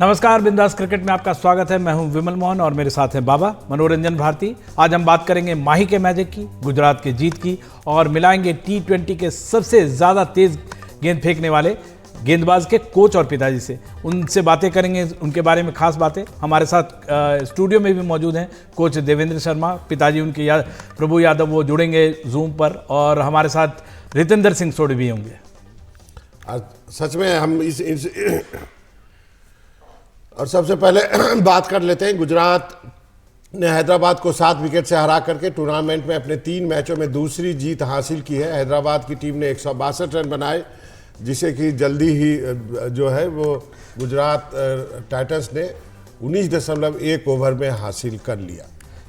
नमस्कार, बिंदास क्रिकेट में आपका स्वागत है। मैं हूं विमल मोहन और मेरे साथ हैं बाबा मनोरंजन भारती। आज हम बात करेंगे माही के मैजिक की, गुजरात के जीत की और मिलाएंगे T20 के सबसे ज़्यादा तेज गेंद फेंकने वाले गेंदबाज के कोच और पिताजी से। उनसे बातें करेंगे, उनके बारे में खास बातें। हमारे साथ स्टूडियो में भी मौजूद हैं कोच देवेंद्र शर्मा, पिताजी उनके प्रभु यादव, वो जुड़ेंगे जूम पर, और हमारे साथ रितेंद्र सिंह सोढ़ी भी होंगे। सच में हम इस और सबसे पहले बात कर लेते हैं। गुजरात ने हैदराबाद को 7 विकेट से हरा करके टूर्नामेंट में अपने 3 मैचों में दूसरी जीत हासिल की है। हैदराबाद की टीम ने 162 रन बनाए, जिसे कि जल्दी ही जो है वो गुजरात टाइटंस ने 19.1 ओवर में हासिल कर लिया।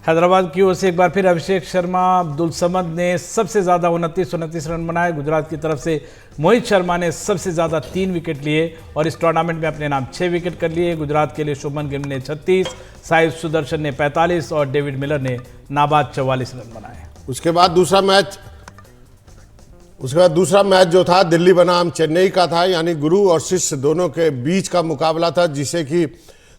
हैदराबाद की ओर से एक बार फिर अभिषेक शर्मा, अब्दुल समद ने सबसे ज़्यादा 29 रन बनाए। गुजरात की तरफ से मोहित शर्मा ने सबसे ज़्यादा 3 विकेट लिए और इस टूर्नामेंट में अपने नाम 6 विकेट कर लिए। गुजरात के लिए शुभमन गिल ने 36, साई सुदर्शन ने 45 और डेविड मिलर ने नाबाद 44 रन बनाए। उसके बाद दूसरा मैच जो था दिल्ली बनाम चेन्नई का था, यानी गुरु और शिष्य दोनों के बीच का मुकाबला था, जिसे कि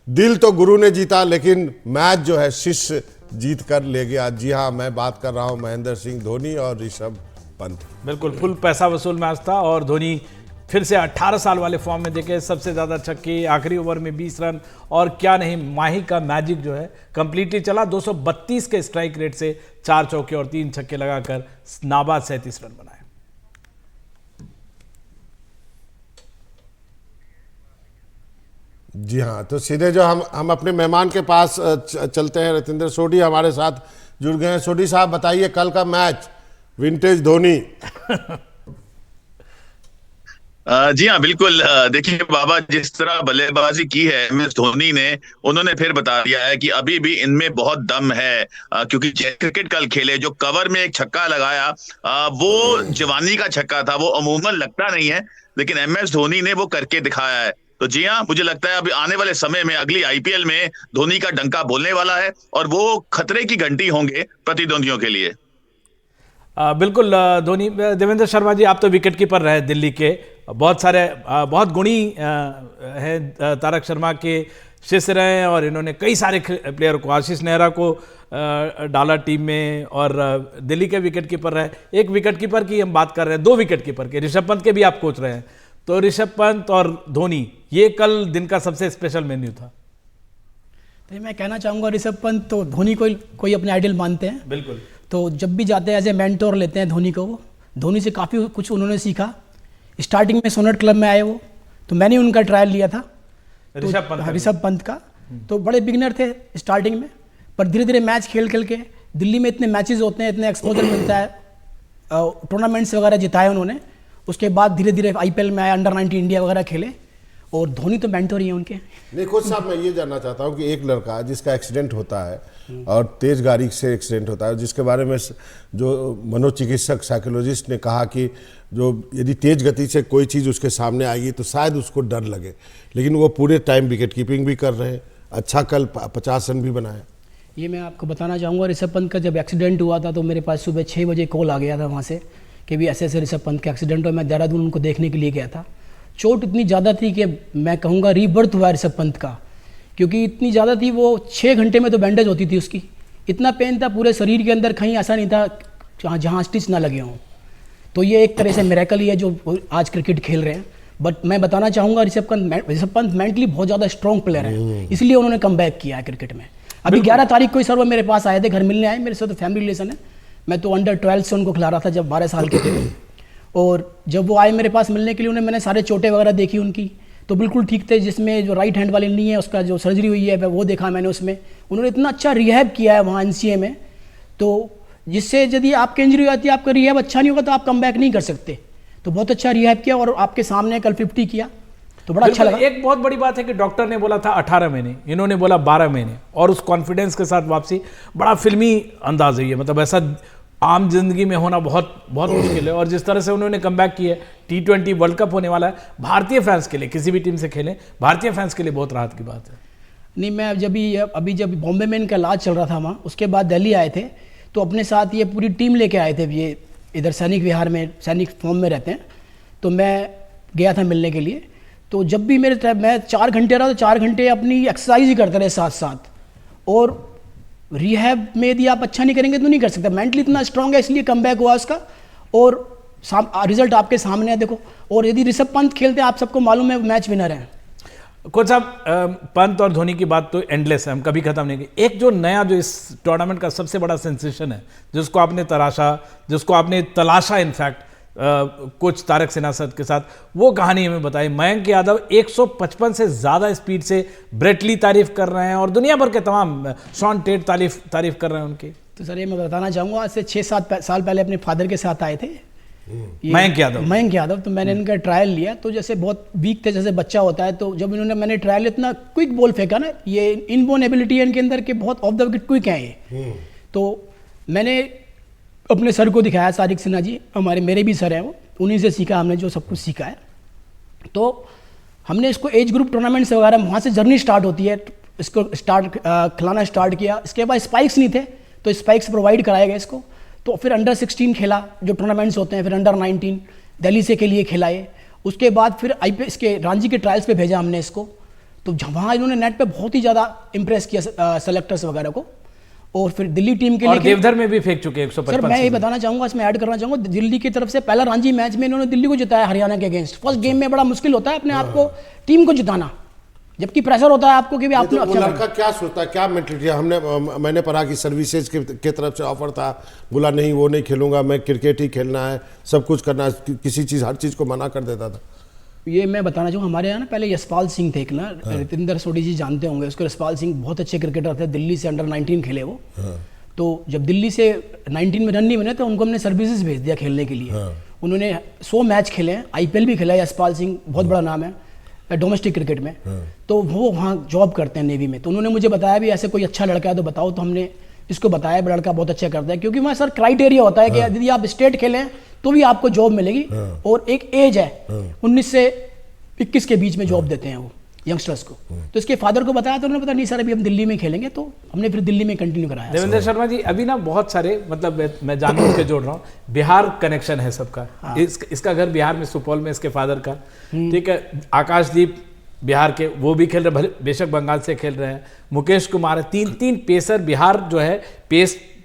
दिल तो गुरु ने जीता लेकिन मैच जो है शिष्य जीत कर ले गया। जी हाँ, मैं बात कर रहा हूं महेंद्र सिंह धोनी और ऋषभ पंत। बिल्कुल फुल पैसा वसूल मैच था और धोनी फिर से 18 साल वाले फॉर्म में देखे, सबसे ज़्यादा छक्के, आखिरी ओवर में 20 रन, और क्या नहीं, माही का मैजिक जो है कंप्लीटली चला। 232 के स्ट्राइक रेट से 4 चौके और 3 छक्के लगाकर नाबाद 37 रन बनाए। जी हाँ, तो सीधे जो हम अपने मेहमान के पास चलते हैं। रितेंद्र सोढ़ी हमारे साथ जुड़ गए हैं। सोढ़ी साहब, बताइए कल का मैच विंटेज धोनी। जी हाँ, बिल्कुल। देखिए बाबा, जिस तरह बल्लेबाजी की है MS धोनी ने, उन्होंने फिर बता दिया है कि अभी भी इनमें बहुत दम है। क्योंकि क्रिकेट कल खेले, जो कवर में एक छक्का लगाया, वो जवानी का छक्का था। वो अमूमन लगता नहीं है, लेकिन MS धोनी ने वो करके दिखाया है। तो जी हाँ, मुझे लगता है अभी आने वाले समय में अगली IPL में धोनी का डंका बोलने वाला है और वो खतरे की घंटी होंगे प्रतिद्वंदियों के लिए। बिल्कुल धोनी। देवेंद्र शर्मा जी, आप तो विकेट कीपर रहे दिल्ली के, बहुत गुणी हैं, तारक शर्मा के शिष्य रहे हैं और इन्होंने कई सारे प्लेयर को, आशीष नेहरा को डाला टीम में, और दिल्ली के विकेट कीपर रहे। एक विकेट कीपर की हम बात कर रहे हैं, 2 विकेट कीपर के, ऋषभ पंत के भी आप कोच रहे हैं। तो ऋषभ पंत और धोनी, ये कल दिन का सबसे स्पेशल मेन्यू था। तो मैं कहना चाहूँगा, ऋषभ पंत तो धोनी को कोई अपने आइडल मानते हैं। बिल्कुल। तो जब भी जाते हैं एज ए मेंटोर लेते हैं धोनी को। वो धोनी से काफ़ी कुछ उन्होंने सीखा। स्टार्टिंग में सोनेट क्लब में आए वो, तो मैंने उनका ट्रायल लिया था, ऋषभ पंत का। तो बड़े बिगिनर थे स्टार्टिंग में, पर धीरे धीरे मैच खेल के दिल्ली में इतने मैचेस होते हैं, इतने एक्सपोजर मिलता है, टूर्नामेंट्स वगैरह जिताए उन्होंने। उसके बाद धीरे धीरे IPL में आए, अंडर-19 इंडिया वगैरह खेले, और धोनी तो मेंटर ही है उनके। नहीं कोच साहब, मैं ये जानना चाहता हूँ कि एक लड़का जिसका एक्सीडेंट होता है और तेज गाड़ी से एक्सीडेंट होता है, जिसके बारे में जो मनोचिकित्सक साइकोलॉजिस्ट ने कहा कि जो यदि तेज गति से कोई चीज़ उसके सामने आएगी तो शायद उसको डर लगे, लेकिन वो पूरे टाइम विकेट कीपिंग भी कर रहे हैं, अच्छा कल 50 रन भी बनाए। ये मैं आपको बताना चाहूँगा, ऋषभ पंत का जब एक्सीडेंट हुआ था तो मेरे पास सुबह 6 बजे कॉल आ गया था वहाँ से कि भी ऐसे ऋषभ पंत का एक्सीडेंट हुआ। मैं देहरादून उनको देखने के लिए गया था। चोट इतनी ज़्यादा थी कि मैं कहूँगा रीबर्थ हुआ ऋषभ पंत का, क्योंकि इतनी ज़्यादा थी, वो 6 घंटे में तो बैंडेज होती थी उसकी। इतना पेन था पूरे शरीर के अंदर, कहीं ऐसा नहीं था जहाँ स्टिच ना लगे हों। तो ये एक तरह से मिरेकल ही है जो आज क्रिकेट खेल रहे हैं। बट मैं बताना चाहूँगा, ऋषभ पंत मेंटली बहुत ज़्यादा स्ट्रॉन्ग प्लेयर है, इसलिए उन्होंने कम बैक किया है क्रिकेट में। अभी 11 तारीख को ही सर वो मेरे पास आए थे, घर मिलने आए। मेरे साथ तो फैमिली रिलेशन है, मैं तो अंडर-12 से उनको खिला रहा था जब 12 साल के थे। और जब वो आए मेरे पास मिलने के लिए, उन्हें मैंने सारे चोटें वगैरह देखी उनकी, तो बिल्कुल ठीक थे। जिसमें जो राइट हैंड वाली नहीं है, उसका जो सर्जरी हुई है वो देखा मैंने उसमें। उन्होंने इतना अच्छा रिहैब किया है वहाँ NCA में, तो जिससे यदि आपकी इंजरी आती है, आपका रिहैब अच्छा नहीं होगा तो आप कम बैक नहीं कर सकते। तो बहुत अच्छा रिहैब किया और आपके सामने कल 50 किया, तो बड़ा अच्छा लगा। एक बहुत बड़ी बात है कि डॉक्टर ने बोला था 18 महीने, इन्होंने बोला 12 महीने, और उस कॉन्फिडेंस के साथ वापसी, बड़ा फिल्मी अंदाज है ये। मतलब ऐसा आम जिंदगी में होना बहुत बहुत मुश्किल है, और जिस तरह से उन्होंने कमबैक की है। T20 वर्ल्ड कप होने वाला है, भारतीय फैंस के लिए, किसी भी टीम से खेलें, भारतीय फैंस के लिए बहुत राहत की बात है। नहीं, मैं जब बॉम्बे में इनका इलाज चल रहा था वहाँ, उसके बाद दिल्ली आए थे, तो अपने साथ ये पूरी टीम लेके आए थे। ये इधर सैनिक विहार में, सैनिक फॉर्म में रहते हैं, तो मैं गया था मिलने के लिए। तो जब भी मैं 4 घंटे रहा तो 4 घंटे अपनी एक्सरसाइज ही करते रहे साथ साथ। और रिहैब में यदि आप अच्छा नहीं करेंगे तो नहीं कर सकते। मेंटली इतना स्ट्रांग है इसलिए कमबैक हुआ उसका, और रिजल्ट आपके सामने है देखो। और यदि ऋषभ पंत खेलते हैं, आप सबको मालूम है मैच विनर है। कोच साहब, पंत और धोनी की बात तो एंडलेस है, हम कभी खत्म नहीं की। एक जो नया जो इस टूर्नामेंट का सबसे बड़ा सेंसेशन है, जिसको आपने तलाशा इनफैक्ट कोच तारक सिन्हा के साथ, वो कहानी हमें बताई। मयंक यादव 155 से ज्यादा स्पीड से ब्रेट ली तारीफ कर रहे हैं और दुनिया भर के तमाम शॉन टेट तारीफ कर रहे हैं उनकी। तो सर ये मैं बताना चाहूँगा, आज से 6-7 साल पहले अपने फादर के साथ आए थे मयंक यादव। तो मैंने इनका ट्रायल लिया, तो जैसे बहुत वीक थे, जैसे बच्चा होता है, तो जब मैंने ट्रायल इतना क्विक बॉल फेंका ना, ये इनबोर्न एबिलिटी है इनके अंदर के, बहुत ऑफ द विकेट क्विक है ये। तो मैंने अपने सर को दिखाया, सारिक सिन्हा जी मेरे भी सर हैं, वो उन्हीं से सीखा हमने जो सब कुछ सीखा है। तो हमने इसको एज ग्रुप टूर्नामेंट से वगैरह वहाँ से जर्नी स्टार्ट होती है, इसको खिलाना स्टार्ट किया। इसके बाद स्पाइक्स नहीं थे तो स्पाइक्स प्रोवाइड कराया गया इसको। तो फिर अंडर 16 खेला, जो टूर्नामेंट्स होते हैं, फिर अंडर 19 दिल्ली से के लिए खिलाए। उसके बाद फिर इसके रांची के ट्रायल्स पे भेजा हमने इसको। तो वहाँ इन्होंने नेट पे बहुत ही ज़्यादा इंप्रेस किया सेलेक्टर्स वगैरह को। और फिर दिल्ली टीम के लिए देवधर में भी फेंक चुके 155। सर मैं ये बताना चाहूँगा, इसमें ऐड करना चाहूँगा, दिल्ली की तरफ से पहला रणजी मैच में इन्होंने दिल्ली को जिताया हरियाणा के अगेंस्ट। फर्स्ट गेम में बड़ा मुश्किल होता है अपने आप को टीम को जिताना, जबकि प्रेशर होता है आपको कि भी आपने अच्छा लड़का क्या सोचता है, क्या मेंटलिटी है? मैंने पढ़ा कि सर्विसेज के तरफ से ऑफर था, बोला नहीं वो नहीं खेलूंगा, मैं क्रिकेट ही खेलना है, सब कुछ करना है, किसी चीज़ हर चीज़ को मना कर देता था। ये मैं बताना चाहूँ, हमारे यहाँ ना पहले यशपाल सिंह थे ना, रितिंदर सोडी जी जानते होंगे उसको। यशपाल सिंह बहुत अच्छे क्रिकेटर थे, दिल्ली से अंडर 19 खेले वो। तो जब दिल्ली से 19 में रन नहीं बने तो उनको हमने सर्विसेज भेज दिया खेलने के लिए। उन्होंने 100 मैच खेले हैं, IPL भी खेला है। यशपाल सिंह बहुत बड़ा नाम है डोमेस्टिक क्रिकेट में। तो वो वहाँ जॉब करते हैं नेवी में। तो उन्होंने मुझे बताया भी ऐसे कोई अच्छा लड़का है तो बताओ। तो हमने इसको बताया लड़का बहुत अच्छा करता है, क्योंकि वहाँ सर क्राइटेरिया होता है कि यदि आप स्टेट खेलें तो भी आपको जॉब मिलेगी। और एक एज है 19 से 21 के बीच में जॉब देते हैं वो यंगस्टर्स को। तो इसके फादर को बताया तो उन्होंने पता नहीं सर अभी हम दिल्ली में खेलेंगे। तो हमने फिर दिल्ली में कंटिन्यू कराया। देवेंद्र शर्मा जी, अभी ना बहुत सारे मतलब मैं जानबूझ के जोड़ रहा हूँ, बिहार कनेक्शन है सबका। इसका घर बिहार में, सुपौल में इसके फादर का, ठीक है। आकाशदीप बिहार के, वो भी खेल रहे, बेशक बंगाल से खेल रहे हैं। मुकेश कुमार है, 3 पेसर। बिहार जो है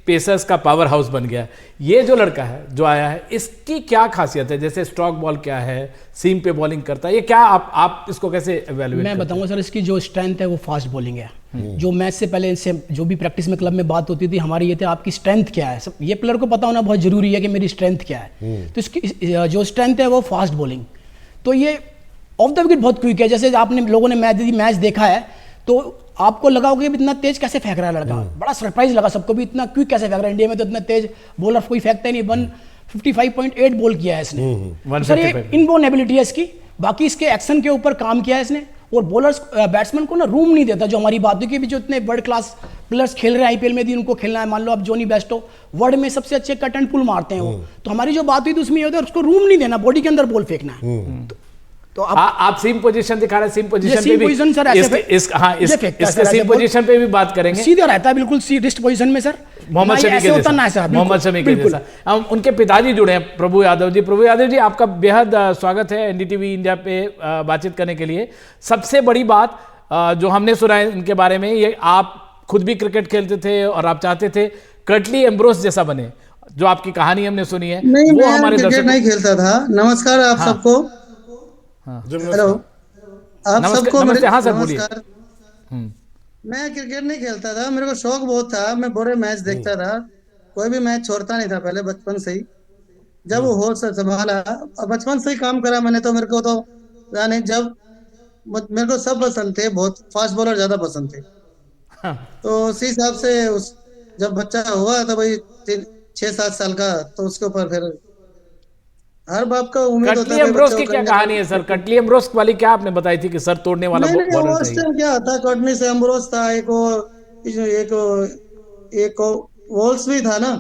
पेसर्स का पावर हाउस बन गया है। ये जो लड़का है जो आया है, इसकी क्या खासियत है? जैसे स्ट्रोक बॉल क्या है, सीम पे बॉलिंग करता है, ये क्या आप इसको कैसे एवेल्युएट? मैं बताऊंगा सर, इसकी जो स्ट्रेंथ है वो फास्ट बॉलिंग है। जो मैच से पहले इससे जो भी प्रैक्टिस में क्लब में बात होती थी हमारी, ये थे आपकी स्ट्रेंथ क्या है। ये प्लेयर को पता होना बहुत जरूरी है कि मेरी स्ट्रेंथ क्या है। तो इसकी जो स्ट्रेंथ है वो फास्ट बॉलिंग। तो ये ऑफ द विकेट बहुत क्विक है। जैसे आपने लोगों ने मैच देखा है तो आपको लगा होगा कि इतना तेज कैसे फेंक रहा है लड़का। बड़ा सरप्राइज लगा सबको भी, इतना क्विक कैसे फेंक रहा है। इंडिया में तो इतना तेज बॉलर कोई फेंकता ही नहीं। 155.8 बॉल किया है इसने। सर ये इनबोर्न एबिलिटी है इसकी। बाकी इसके एक्शन के ऊपर काम किया है इसने। और बॉलर्स बैट्समैन को ना रूम नहीं देता, जो हमारी बात है कि जो इतने वर्ल्ड क्लास प्लेयर्स खेल रहे हैं IPL में, यदि उनको खेलना है, मान लो आप जोनी बेस्टो वर्ल्ड में सबसे अच्छे कट एंड पुल मारते हैं वो, तो हमारी जो बात हुई तो उसमें ये होता है उसको रूम नहीं देना, बॉडी के अंदर बॉल फेंकना है। तो आप सीम पोजीशन दिखा रहे हैं, सीम पोजीशन पे भी पोजीशन सर इसके सीम पोजीशन पे भी बात करेंगे। सीधा रहता है बिल्कुल रिस्ट पोजीशन में सर, मोहम्मद शमी के जैसा। हम उनके पिताजी जुड़े हैं, प्रभु यादव जी। प्रभु यादव जी, आपका बेहद स्वागत है NDTV इंडिया पे बातचीत करने के लिए। सबसे बड़ी बात जो हमने सुना है इनके बारे में, ये आप खुद भी क्रिकेट खेलते थे और आप चाहते थे कर्टली एम्ब्रोस जैसा बने, जो आपकी कहानी हमने सुनी है। नहीं, वो हमारे क्रिकेट नहीं खेलता था। नमस्कार आप सबको। हेलो आप सबको नमस्कार। मैं क्रिकेट नहीं खेलता था, मेरे को शौक बहुत था। मैं बड़े मैच देखता था, कोई भी मैच छोड़ता नहीं था पहले, बचपन से ही। जब वो होश संभाला, बचपन से ही काम करा मैंने, तो मेरे को तो यानी जब मेरे को सब पसंद थे, बहुत फास्ट बॉलर ज्यादा पसंद थे। तो उसी हिसाब से जब बच्चा हुआ तो भाई 6-7 साल का, तो उसके ऊपर फिर हर बाप का उम्मीद होता है। कटली एम्ब्रोस की क्या कहानी है सर? कटली एम्ब्रोस वाली क्या आपने बताई थी कि सर तोड़ने वाला बॉलर चाहिए? क्या था, कटनी से एम्ब्रोस था, एक वॉल्स भी था ना।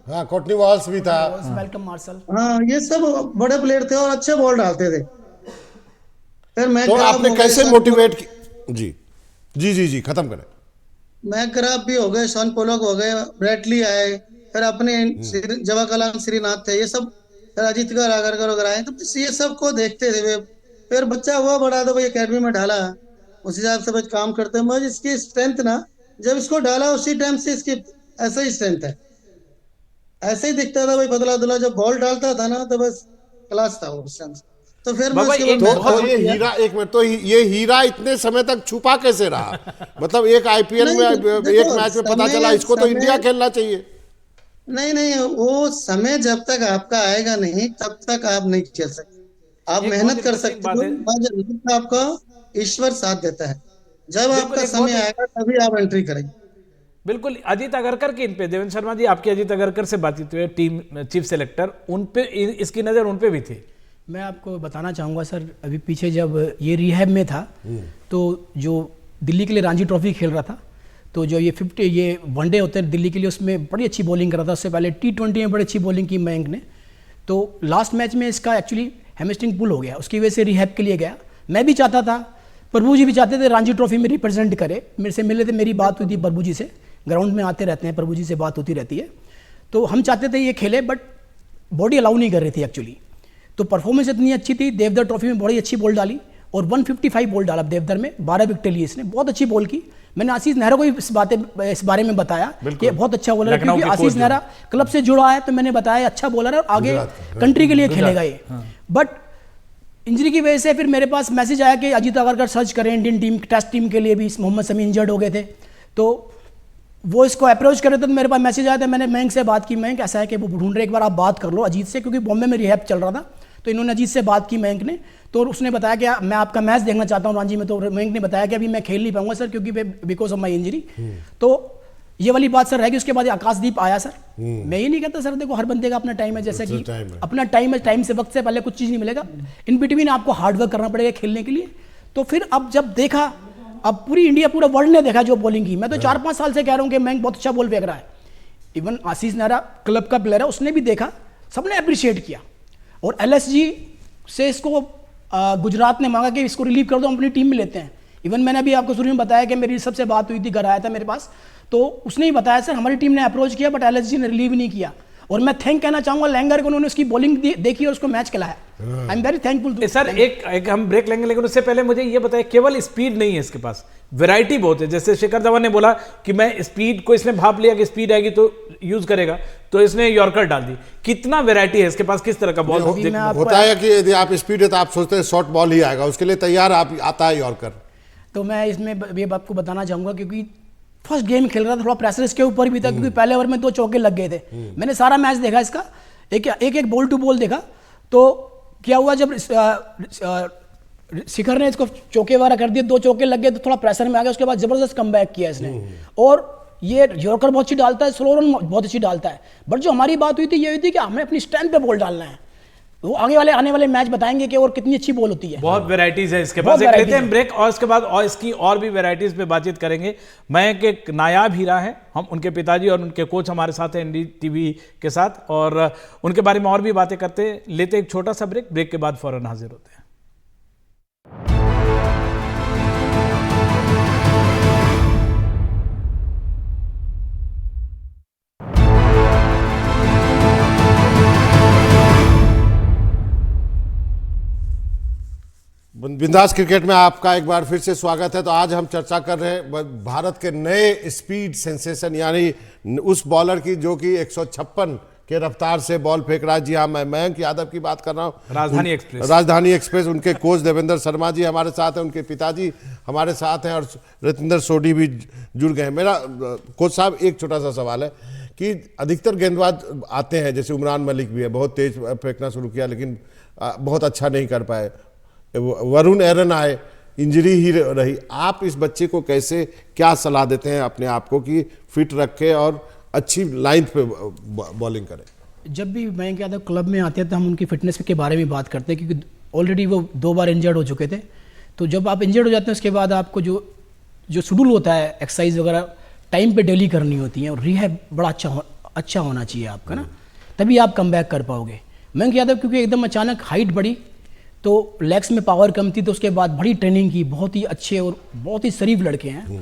हाँ, कॉटनी वॉल्स भी था, वेलकम मार्शल। हाँ, ये सब बड़े प्लेयर थे और अच्छे बॉल डालते थे। फिर मैं तो आपने कैसे मोटिवेट जी जी जी जी खत्म करें। मैं क्राफ भी हो गए, शॉन पोलक हो गए, ब्रेटली आए, फिर अपने जवाहर कलाम श्रीनाथ थे, ये सब अजीत आगरकर वगैरह आए। तो ये सब को देखते थे, फिर बच्चा हुआ बड़ा तो भाई एकेडमी में डाला, उस हिसाब से बस काम करते हैं। मगर इसकी स्ट्रेंथ ना, जब इसको डाला उसी टाइम से इसकी ऐसा ही स्ट्रेंथ है, ऐसे ही दिखता था भाई पतला दुला। जब बॉल डालता था ना तो बस क्लास था वो उस टाइम से। तो फिर मैं उसके तो ये हीरा, एक मिनट, तो ये हीरा इतने समय तक छुपा कैसे रहा? मतलब एक आईपीएल में एक मैच में पता चला, इसको तो इंडिया खेलना चाहिए। नहीं, वो समय जब तक आपका आएगा नहीं तब तक आप नहीं खेल सकते। आप मेहनत कर सकते हो, आपका ईश्वर साथ देता है। जब आपका समय आएगा तभी आप एंट्री करेंगे। बिल्कुल। अजीत अगरकर की इन पे, देवेंद्र शर्मा जी आपकी अजीत अगरकर से बातचीत हुई, टीम चीफ सेलेक्टर, उन पे इसकी नज़र उन पे भी थी। मैं आपको बताना चाहूँगा सर, अभी पीछे जब ये रिहैब में था तो जो दिल्ली के लिए रणजी ट्रॉफी खेल रहा था, तो जो ये वनडे होते हैं दिल्ली के लिए, उसमें बड़ी अच्छी बॉलिंग कर रहा था। उससे पहले T20 में बड़ी अच्छी बॉलिंग की मयंक ने। तो लास्ट मैच में इसका एक्चुअली हैमस्ट्रिंग पुल हो गया, उसकी वजह से रिहैब के लिए गया। मैं भी चाहता था, प्रभु जी भी चाहते थे रणजी ट्रॉफी में रिप्रेजेंट करे। मेरे से मिले थे, मेरी बात हुई थी प्रभु जी से, ग्राउंड में आते रहते हैं, प्रभु जी से बात होती रहती है। तो हम चाहते थे ये खेले, बट बॉडी अलाउ नहीं कर रही थी एक्चुअली। तो परफॉर्मेंस इतनी अच्छी थी, देवधर ट्रॉफी में बड़ी अच्छी बॉल डाली और 155 बॉल डाला देवधर में, 12 विकेट ली इसने, बहुत अच्छी बॉल की। मैंने आशीष नेहरा को इस बारे में बताया कि बहुत अच्छा बॉलर है, क्योंकि आशीष नेहरा क्लब से जुड़ा है, तो मैंने बताया अच्छा बॉलर है और आगे कंट्री के लिए खेलेगा ये। बट इंजरी की वजह से फिर मेरे पास मैसेज आया कि अजीत अगरकर सर्च करें इंडियन टीम, टेस्ट टीम के लिए भी। मोहम्मद शमी इंजर्ड हो गए थे, तो वो इसको अप्रोच करे, तो मेरे पास मैसेज आया था। मैंने मयंक से बात की, मयंक ऐसा है कि वो ढूंढ रहे, एक बार आप बात कर लो अजीत से, क्योंकि बॉम्बे में रिहैब चल रहा था। तो इन्होंने अजीत से बात की मयंक ने, तो उसने बताया कि मैं आपका मैच देखना चाहता हूँ रणजी में। तो मयंक ने बताया कि अभी मैं खेल नहीं पाऊंगा सर, क्योंकि बिकॉज ऑफ माई इंजरी। तो ये वाली बात सर रहेगी। उसके बाद आकाशदीप आया सर। मैं ये नहीं कहता सर, देखो हर बंदे का अपना टाइम है, जैसे कि अपना टाइम है, टाइम से वक्त से पहले कुछ चीज़ नहीं मिलेगा। इन बिटवीन आपको हार्डवर्क करना पड़ेगा खेलने के लिए। तो फिर अब जब देखा, अब पूरी इंडिया, पूरा वर्ल्ड ने देखा जो बॉलिंग की। मैं तो 4-5 साल से कह रहा हूँ कि मयंक बहुत अच्छा बॉल फेंक रहा है। इवन आशीष नेहरा क्लब का प्लेयर है, उसने भी देखा, सबने अप्रिशिएट किया। और LSG से इसको गुजरात ने मांगा कि इसको रिलीव कर दो, हम अपनी टीम में लेते हैं। इवन मैंने अभी आपको शुरू में बताया कि मेरी सबसे बात हुई थी, घर आया था मेरे पास, तो उसने ही बताया सर हमारी टीम ने अप्रोच किया, बट LSG ने रिलीव नहीं किया। और मैं थैंक कहना चाहूंगा लैंगर को, उन्होंने उसकी बॉलिंग देखी और उसको मैच खिलाया। I am very thankful. Sir एक हम ब्रेक लेंगे, लेकिन उससे पहले मुझे ये बताइए, केवल स्पीड नहीं है इसके पास, वैरायटी बहुत है। जैसे शिखर धवन ने बोला कि मैं स्पीड को, इसने भाप लिया कि स्पीड आएगी तो यूज करेगा, तो इसने यॉर्कर डाल दी। कितना वैरायटी है इसके पास, किस तरह का बॉल होता है कि यदि आप स्पीड है तो आप सोचते हैं शॉर्ट बॉल ही आएगा, उसके लिए तैयार आता है यॉर्कर। तो मैं इसमें ये बात को बताना चाहूंगा, क्योंकि फर्स्ट गेम खेल रहा था, थोड़ा प्रेशर इसके ऊपर भी था, क्योंकि पहले ओवर में 2 चौके लग गए थे। मैंने सारा मैच देखा इसका, एक बॉल टू बॉल देखा। तो क्या हुआ, जब शिखर ने इसको चौके वाला कर दिया, 2 चौके लग गए, तो थोड़ा प्रेशर में आ गया। उसके बाद जबरदस्त कमबैक किया इसने। और ये यॉर्कर बहुत अच्छी डालता है, स्लो रन बहुत अच्छी डालता है। बट जो हमारी बात हुई थी, ये हुई थी कि हमें अपनी स्ट्रेंथ पे बॉल डालना है। वो आने वाले मैच बताएंगे कि और कितनी अच्छी बॉल होती है। बहुत वैरायटीज है इसके पास। लेते हैं ब्रेक, और इसके बाद और इसकी और भी वैरायटीज पे बातचीत करेंगे। मयंक एक नायाब हीरा है, हम उनके पिताजी और उनके कोच हमारे साथ हैं NDTV के साथ, और उनके बारे में और भी बातें करते हैं। लेते एक छोटा सा ब्रेक के बाद फौरन हाजिर होते हैं। बिंदास क्रिकेट में आपका एक बार फिर से स्वागत है। तो आज हम चर्चा कर रहे हैं भारत के नए स्पीड सेंसेशन, यानी उस बॉलर की जो कि 156 के रफ्तार से बॉल फेंक रहा है। जी हाँ, मैं मयंक यादव की बात कर रहा हूँ, राजधानी एक्सप्रेस। उनके कोच देवेंद्र शर्मा जी हमारे साथ हैं, उनके पिताजी हमारे साथ हैं, और रतिंदर सोडी भी जुड़ गए हैं। मेरा कोच साहब एक छोटा सा सवाल है कि अधिकतर गेंदबाज आते हैं, जैसे उमरान मलिक भी है, बहुत तेज फेंकना शुरू किया लेकिन बहुत अच्छा नहीं कर पाए। वरुण एरन आए, इंजरी ही रही। आप इस बच्चे को कैसे, क्या सलाह देते हैं अपने आप को कि फिट रखे और अच्छी लाइन पे बॉलिंग करें? जब भी मयंक यादव क्लब में आते हैं तो हम उनकी फिटनेस के बारे में बात करते हैं, क्योंकि ऑलरेडी वो 2 बार इंजर्ड हो चुके थे। तो जब आप इंजर्ड हो जाते हैं, उसके बाद आपको जो शेड्यूल होता है, एक्सरसाइज वगैरह टाइम पे डेली करनी होती है, और रिहैब बड़ा अच्छा होना चाहिए आपका ना, तभी आप कम बैक कर पाओगे। मयंक यादव क्योंकि एकदम अचानक हाइट बढ़ी, तो लेग्स में पावर कम थी, तो उसके बाद बड़ी ट्रेनिंग की। बहुत ही अच्छे और बहुत ही शरीफ लड़के हैं,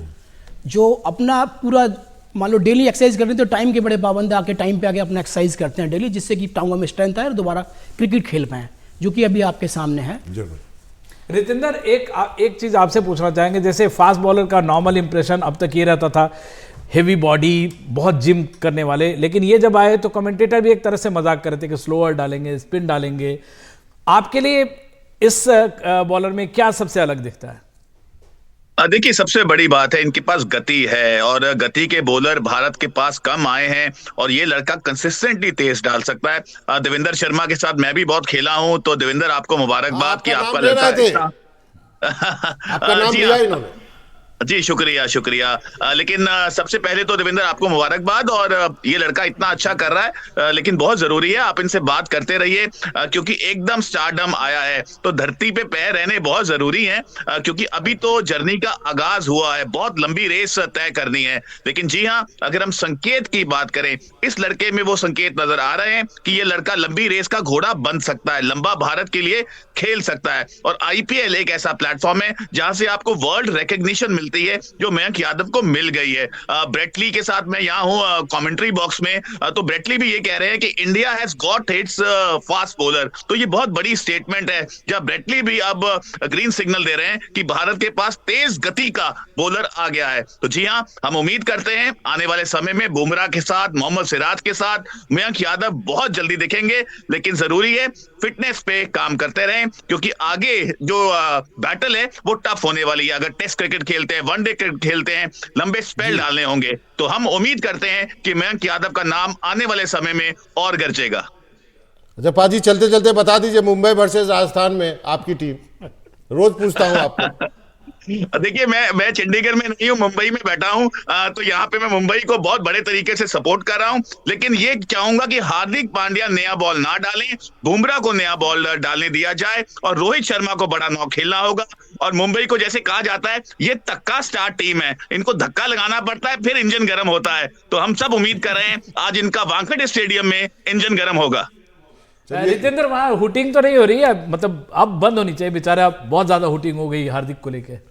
जो अपना पूरा मान लो डेली एक्सरसाइज कर रहे हैं, तो टाइम के बड़े पाबंद आके टाइम पे आके अपना एक्सरसाइज करते हैं डेली, जिससे कि टांगों में स्ट्रेंथ आए और दोबारा क्रिकेट खेल पाएँ, जो कि अभी आपके सामने है। रितेंद्र, एक चीज आपसे पूछना चाहेंगे, जैसे फास्ट बॉलर का नॉर्मल इंप्रेशन अब तक ये रहता था हेवी बॉडी, बहुत जिम करने वाले, लेकिन ये जब आए तो कमेंटेटर भी एक तरह से मजाक कर रहे थे कि स्लोअर डालेंगे, स्पिन डालेंगे। आपके लिए इस बॉलर में क्या सबसे अलग दिखता है? देखिए, सबसे बड़ी बात है इनके पास गति है, और गति के बॉलर भारत के पास कम आए हैं, और ये लड़का कंसिस्टेंटली तेज डाल सकता है। देवेंद्र शर्मा के साथ मैं भी बहुत खेला हूं, तो देवेंद्र आपको मुबारकबाद कि आपका लड़का आपका नाम लिया इन्होंने। जी शुक्रिया शुक्रिया। लेकिन सबसे पहले तो देवेंद्र आपको मुबारकबाद, और ये लड़का इतना अच्छा कर रहा है, लेकिन बहुत जरूरी है आप इनसे बात करते रहिए, क्योंकि एकदम स्टारडम आया है तो धरती पे पैर रहने बहुत जरूरी है, क्योंकि अभी तो जर्नी का आगाज हुआ है, बहुत लंबी रेस तय करनी है। लेकिन जी हाँ, अगर हम संकेत की बात करें, इस लड़के में वो संकेत नजर आ रहे हैं कि ये लड़का लंबी रेस का घोड़ा बन सकता है, लंबा भारत के लिए खेल सकता है। और आईपीएल एक ऐसा प्लेटफॉर्म है जहां से आपको वर्ल्ड रिकॉग्निशन मिलती है, जो मयंक यादव को मिल गई है। ब्रेट ली के साथ मैं यहाँ हूँ कमेंट्री बॉक्स में, तो ब्रेट ली भी ये कह रहे हैं कि India has got its fast bowler, तो ये बहुत बड़ी स्टेटमेंट है, जब ब्रेट ली भी अब ग्रीन सिग्नल दे रहे हैं कि भारत के पास तेज गति का बॉलर आ गया है। तो जी हाँ, हम उम्मीद करते हैं आने वाले समय में बुमराह के साथ, मोहम्मद सिराज के साथ मयंक यादव बहुत जल्दी दिखेंगे, लेकिन जरूरी है फिटनेस पे काम करते रहें, क्योंकि आगे जो बैटल है वो टफ होने वाली है। अगर टेस्ट क्रिकेट खेलते हैं, वनडे क्रिकेट खेलते हैं, लंबे स्पेल डालने होंगे, तो हम उम्मीद करते हैं कि मयंक यादव का नाम आने वाले समय में और गरजेगा। अच्छा पाजी, चलते चलते बता दीजिए मुंबई वर्सेस राजस्थान में आपकी टीम, रोज पूछता हूं आपको। देखिए, मैं चंडीगढ़ में नहीं हूँ, मुंबई में बैठा हूँ, तो यहाँ पे मैं मुंबई को बहुत बड़े तरीके से सपोर्ट कर रहा हूँ, लेकिन ये चाहूंगा कि हार्दिक पांड्या नया बॉल ना डालें, बुमराह को नया बॉल डालने दिया जाए, और रोहित शर्मा को बड़ा नौ खेलना होगा। और मुंबई को जैसे कहा जाता है, ये तक्का स्टार टीम है, इनको धक्का लगाना पड़ता है, फिर इंजन गर्म होता है। तो हम सब उम्मीद कर रहे हैं आज इनका वानखेड़े स्टेडियम में इंजन गर्म होगा। रितेंद्र, वहां हुटिंग तो नहीं हो रही है? मतलब अब बंद होनी चाहिए, बेचारा बहुत ज्यादा हुटिंग हो गई हार्दिक को लेकर।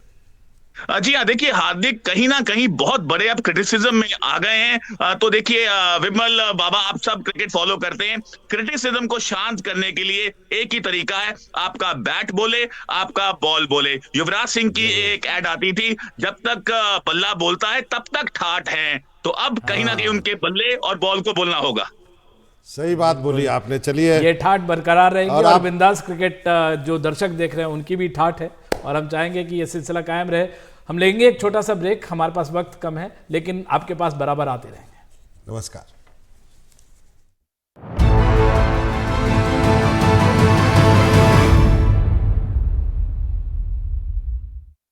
जी हाँ, देखिए हार्दिक कहीं ना कहीं बहुत बड़े अब क्रिटिसिज्म में आ गए हैं। तो देखिए विमल बाबा, आप सब क्रिकेट फॉलो करते हैं, क्रिटिसिज्म को शांत करने के लिए एक ही तरीका है, आपका बैट बोले, आपका बॉल बोले। युवराज सिंह की एक एड आती थी, जब तक बल्ला बोलता है तब तक ठाठ हैं, तो अब कहीं ना कहीं उनके बल्ले और बॉल को बोलना होगा। सही बात बोली आपने। चलिए, ये ठाठ बरकरार रहेगी, और बिंदास क्रिकेट जो दर्शक देख रहे हैं उनकी भी ठाठ है, और हम चाहेंगे कि ये सिलसिला कायम रहे। हम लेंगे एक छोटा सा ब्रेक, हमारे पास वक्त कम है, लेकिन आपके पास बराबर आते रहेंगे। नमस्कार।